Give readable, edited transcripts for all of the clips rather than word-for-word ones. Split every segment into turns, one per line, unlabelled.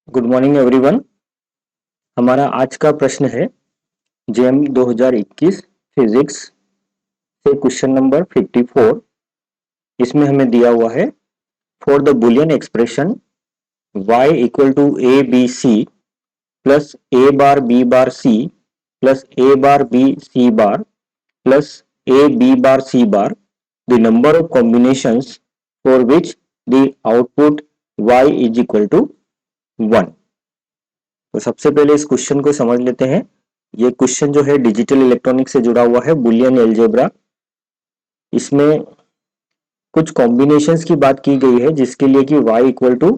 Good morning everyone. हमारा आज का प्रश्न है जेएम 2021 फिजिक्स से क्वेश्चन नंबर 54। इसमें हमें दिया हुआ है for the Boolean expression y equal to A B C plus A bar B bar C plus A bar B C bar plus A B bar C bar the number of combinations for which the output y is equal to 1। तो सबसे पहले इस question को समझ लेते हैं। ये question जो है डिजिटल इलेक्ट्रॉनिक से जुड़ा हुआ है, बुलियन एलजेब्रा। इसमें कुछ कॉम्बिनेशंस की बात की गई है जिसके लिए कि y इक्वल टू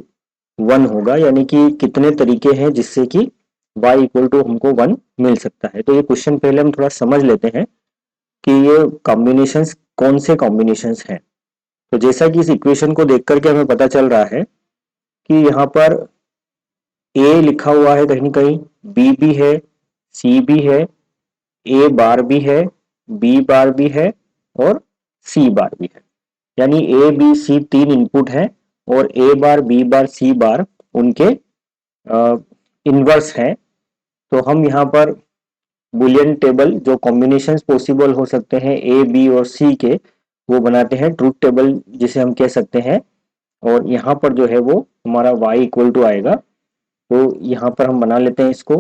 1 होगा, यानी कि कितने तरीके हैं जिससे कि y इक्वल टू हमको 1 मिल सकता है। तो ये क्वेश्चन पहले हम थोड़ा समझ लेते हैं कि ये कॉम्बिनेशंस कौन से कॉम्बिनेशंस हैं। तो जैसा कि इस इक्वेशन को देख करके हमें पता चल रहा है कि यहाँ पर ए लिखा हुआ है कहीं कहीं, बी भी है, सी भी है, ए बार भी है, बी बार भी है और सी बार भी है। यानी ए बी सी तीन इनपुट है और ए बार बी बार सी बार उनके इनवर्स हैं। तो हम यहाँ पर बुलियन टेबल जो कॉम्बिनेशंस पॉसिबल हो सकते हैं ए बी और सी के, वो बनाते हैं ट्रूथ टेबल जिसे हम कह सकते हैं। और यहाँ पर जो है वो हमारा y इक्वल टू आएगा। तो यहाँ पर हम बना लेते हैं इसको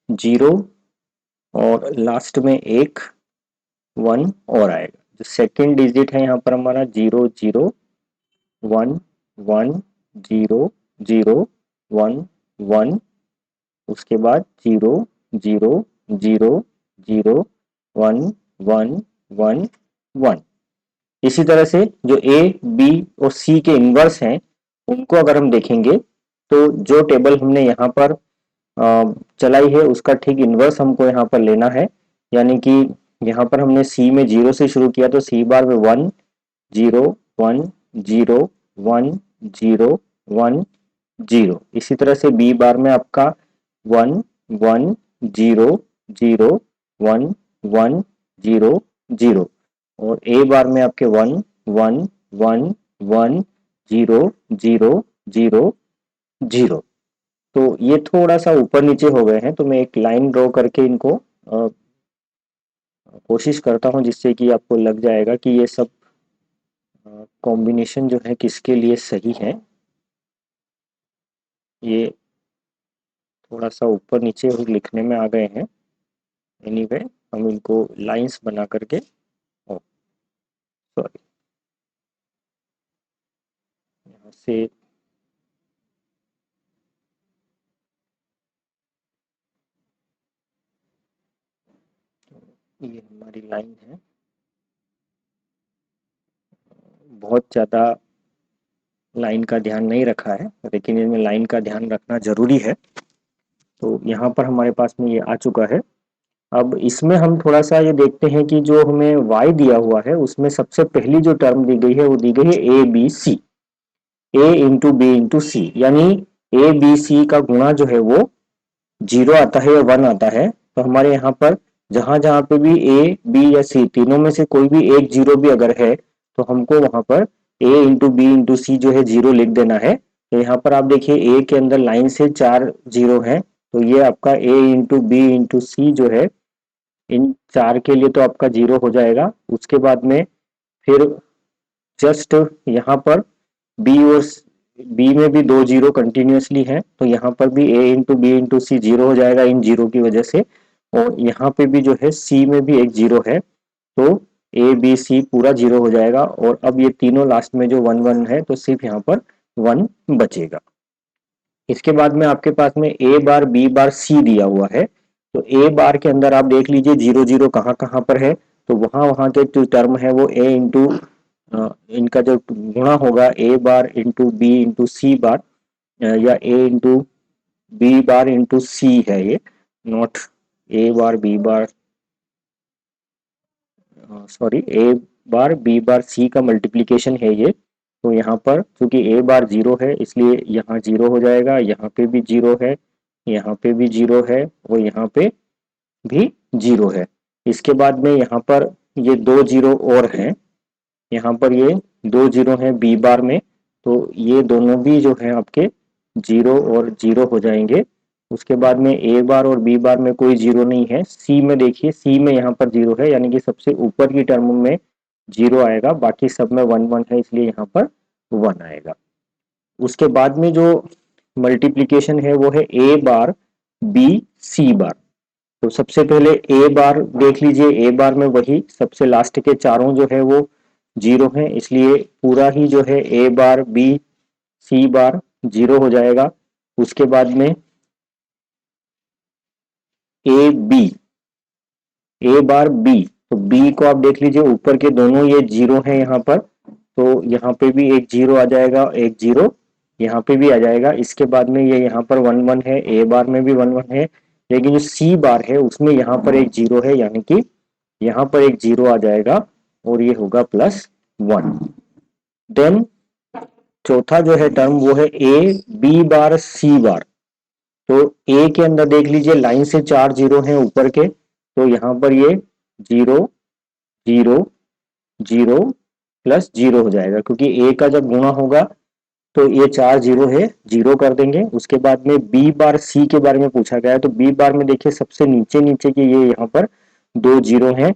0 और लास्ट में एक 1 और आएगा। जो सेकेंड डिजिट है यहाँ पर हमारा 0 0 1 1 0 0 1 1, उसके बाद 0 0 0 0 1 1 1 1। इसी तरह से जो ए बी और सी के इनवर्स हैं उनको अगर हम देखेंगे तो जो टेबल हमने यहाँ पर चलाई है उसका ठीक इनवर्स हमको यहाँ पर लेना है। यानी कि यहाँ पर हमने सी में 0 से शुरू किया तो सी बार में 1 0 1 0 1 0 1 0। इसी तरह से बी बार में आपका 1 1 0 0 1 1 0 0 और ए बार में आपके 1 1 1 1 0 0 0 0। तो ये थोड़ा सा ऊपर नीचे हो गए हैं, तो मैं एक लाइन ड्रॉ करके इनको कोशिश करता हूं जिससे कि आपको लग जाएगा कि ये सब कॉम्बिनेशन जो है किसके लिए सही है। ये थोड़ा सा ऊपर नीचे लिखने में आ गए हैं। एनीवे हम इनको लाइंस बना करके, सॉरी, यहाँ से ये हमारी लाइन है। बहुत ज़्यादा लाइन का ध्यान नहीं रखा है, लेकिन इनमें लाइन का ध्यान रखना जरूरी है। तो यहाँ पर हमारे पास में ये आ चुका है। अब इसमें हम थोड़ा सा ये देखते हैं कि जो हमें y दिया हुआ है उसमें सबसे पहली जो टर्म दी गई है वो दी गई है A B C, A into B into C. यानी ए बी सी का गुणा जो है वो 0 आता है या 1 आता है। तो हमारे यहाँ पर जहां जहां पे भी ए बी या सी तीनों में से कोई भी एक 0 भी अगर है तो हमको वहां पर ए इंटू बी इंटू सी जो है 0 लिख देना है। तो यहाँ पर आप देखिए ए के अंदर लाइन से 4 0 है, तो ये आपका ए इंटू बी इंटू सी जो है इन 4 के लिए तो आपका 0 हो जाएगा। उसके बाद में फिर जस्ट यहाँ पर बी और बी में भी 2 0 कंटिन्यूसली है, तो यहाँ पर भी ए इंटू बी इंटू सी 0 हो जाएगा इन 0 की वजह से। और यहाँ पे भी जो है सी में भी एक 0 है, तो ए बी सी पूरा 0 हो जाएगा। और अब ये तीनों लास्ट में जो 1 1 है तो सिर्फ यहाँ पर 1 बचेगा। इसके बाद में आपके पास में ए बार बी बार सी दिया हुआ है। तो ए बार के अंदर आप देख लीजिए 0 0 कहाँ कहाँ पर है। तो वहां वहां के जो टर्म है वो ए इंटू इनका जो गुणा होगा A bar into B into C bar, या A into B bar into C है ये, not A bar B bar, sorry, A bar B bar C का मल्टीप्लीकेशन है ये। तो यहाँ पर चूंकि ए बार 0 है इसलिए यहाँ 0 हो जाएगा, यहाँ पे भी 0 है, यहाँ पे भी 0 है और यहाँ पे भी 0 है। इसके बाद में यहाँ पर ये 2 0 और हैं, यहाँ पर ये 2 जीरो है बी बार में, तो ये दोनों भी जो है आपके 0 और 0 हो जाएंगे। उसके बाद में ए बार और बी बार में कोई 0 नहीं है। सी में देखिए, सी में यहाँ पर 0 है, यानी कि सबसे ऊपर की टर्म में 0 आएगा, बाकी सब में 1 1 है, इसलिए यहाँ पर 1 आएगा। उसके बाद में जो मल्टीप्लीकेशन है वो है ए बार बी सी बार। तो सबसे पहले ए बार देख लीजिए, ए बार में वही सबसे लास्ट के चारों जो है वो 0 है, इसलिए पूरा ही जो है ए बार बी सी बार 0 हो जाएगा। उसके बाद में A B, A bar B, तो बी को आप देख लीजिए, ऊपर के दोनों ये 0 है यहाँ पर, तो यहाँ पे भी एक 0 आ जाएगा, एक 0 यहाँ पे भी आ जाएगा। इसके बाद में ये यहाँ पर 1 1 है, ए बार में भी 1 1 है, लेकिन जो सी बार है उसमें यहाँ पर एक 0 है, यानी कि यहाँ पर एक 0 आ जाएगा और ये होगा +1। देन चौथा जो है टर्म वो है ए बी बार सी बार। तो ए के अंदर देख लीजिए, लाइन से 4 0 हैं ऊपर के, तो यहाँ पर ये 0 0 0 +0 हो जाएगा, क्योंकि ए का जब गुणा होगा तो ये 4 0 है, 0 कर देंगे। उसके बाद में बी बार सी के बारे में पूछा गया है, तो बी बार में देखिए सबसे नीचे नीचे के ये यहाँ पर 2 0 हैं,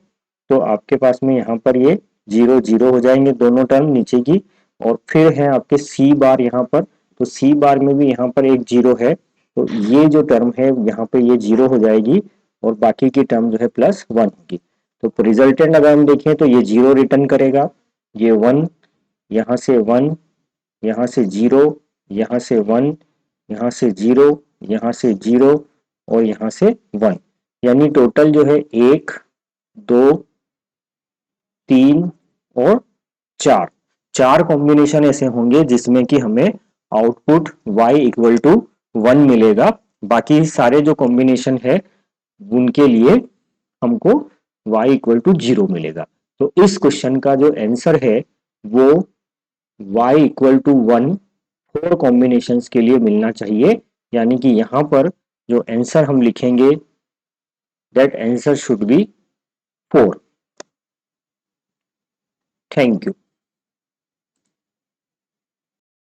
तो आपके पास में यहाँ पर ये 0 0 हो जाएंगे दोनों टर्म नीचे की। और फिर है आपके सी बार यहाँ पर, तो सी बार में भी यहाँ पर एक 0 है, तो ये जो टर्म है यहाँ पे ये 0 हो जाएगी और बाकी की टर्म जो है +1 होगी। तो रिजल्टेंट अगर हम देखें तो ये 0 रिटर्न करेगा, ये 1, यहाँ से 1, यहाँ से 0, यहाँ से 1, यहाँ से 0, यहाँ से 0 और यहाँ से 1, यानी टोटल जो है 1 2 3 और 4, 4 कॉम्बिनेशन ऐसे होंगे जिसमें कि हमें आउटपुट y इक्वल टू 1 मिलेगा। बाकी सारे जो कॉम्बिनेशन है उनके लिए हमको y इक्वल टू 0 मिलेगा। तो इस क्वेश्चन का जो आंसर है वो y इक्वल टू 1 4 कॉम्बिनेशंस के लिए मिलना चाहिए, यानी कि यहाँ पर जो आंसर हम लिखेंगे that answer should be 4। Thank you.